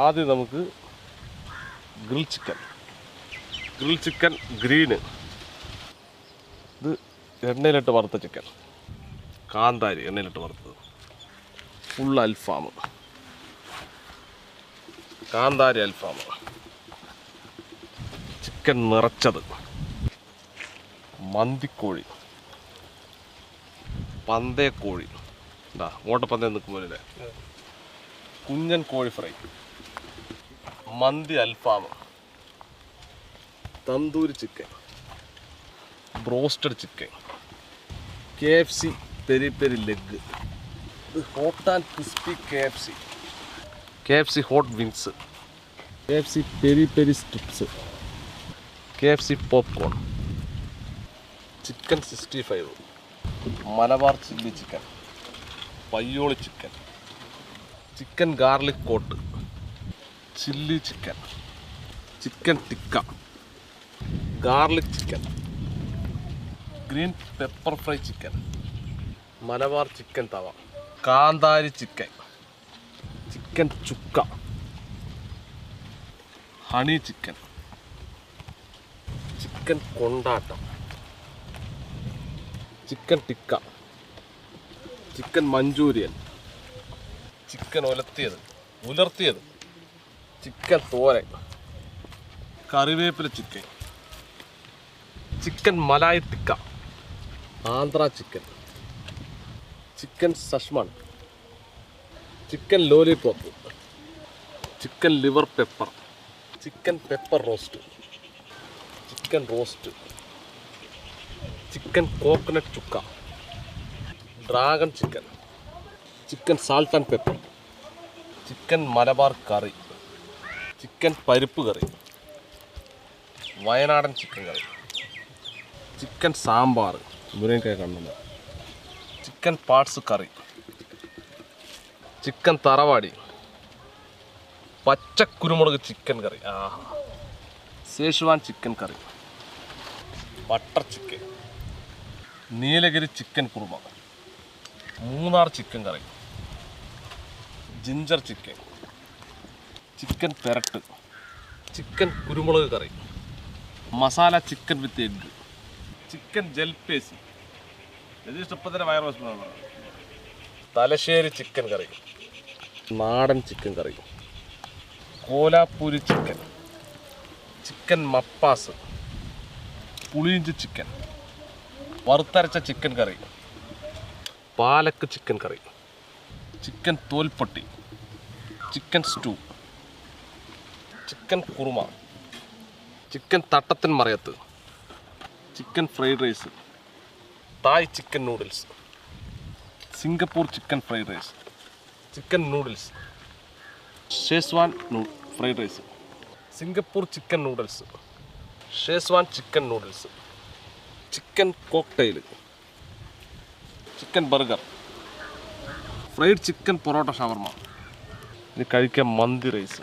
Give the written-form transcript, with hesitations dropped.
ആദ്യം നമുക്ക് grill chicken green. ഇത് എണ്ണയിലിട്ട് വറുത്ത ചിക്കൻ, കാന്താരി എണ്ണയിലിട്ട് വറുത്തത്. ഫുൾ അൽഫാം, കാന്താരി അൽഫാം. ചിക്കൻ നിറച്ചത്, മന്തിക്കോഴി, പന്തയക്കോഴി. എന്താ ഓട്ടപ്പന്തയം നിൽക്കുമ്പോഴല്ലേ. കുഞ്ഞൻ കോഴി ഫ്രൈ, മന്തി അൽഫാം, tandoori chicken, broasted chicken, KFC peri peri leg, hot and crispy KFC hot wings, KFC peri peri strips, KFC popcorn, chicken 65, Malabar chilli chicken, Payyoli chicken, chicken garlic coat, chilli chicken, chicken tikka, garlic chicken, green pepper fry chicken, Malabar chicken tawa, കാന്താരി chicken, chicken chukka, honey chicken, chicken കൊണ്ടാട്ടം, chicken tikka, chicken manchurian, chicken ഉലർത്തിയത്, chicken തോരൻ, കറിവേപ്പില chicken, chicken malai tikka, Andhra chicken, chicken സഷ്മൺ, chicken lollipop, chicken liver pepper, chicken pepper roast, chicken coconut chukka, dragon chicken, chicken salt and pepper, chicken Malabar curry, chicken പരിപ്പ് curry, വയനാടൻ chicken curry, chicken sambar, മുരിങ്ങക്കായ കണ്ണുന്ന, chicken parts curry, chicken തറവാടി, പച്ചക്കുരുമുളക് chicken curry, Schezwan chicken curry, butter chicken, Nilgiri chicken kurma, Munnar chicken curry, ginger chicken, chicken പെരട്ട്, chicken കുരുമുളക് curry, masala chicken with egg, chicken ജൽപേസി, ഇഷ്ടപ്പത്തിൻ്റെ വയർ വശമാണ്, തലശ്ശേരി ചിക്കൻ കറി, നാടൻ chicken curry, Kolhapuri chicken, chicken മപ്പാസ്, പുളിയിഞ്ചി ചിക്കൻ, വറുത്തരച്ച chicken curry, palak chicken curry, chicken തോൽപ്പട്ടി, chicken stew, chicken kurma, chicken Thattathin Marayathu, chicken fried rice, Thai chicken noodles, Singapore chicken fried rice, chicken noodles, Schezwan fried rice, Singapore chicken noodles, Schezwan chicken noodles, chicken cocktail, chicken burger, fried chicken porotta ഷവർമ. ഇത് കഴിക്കാൻ മന്തി rice.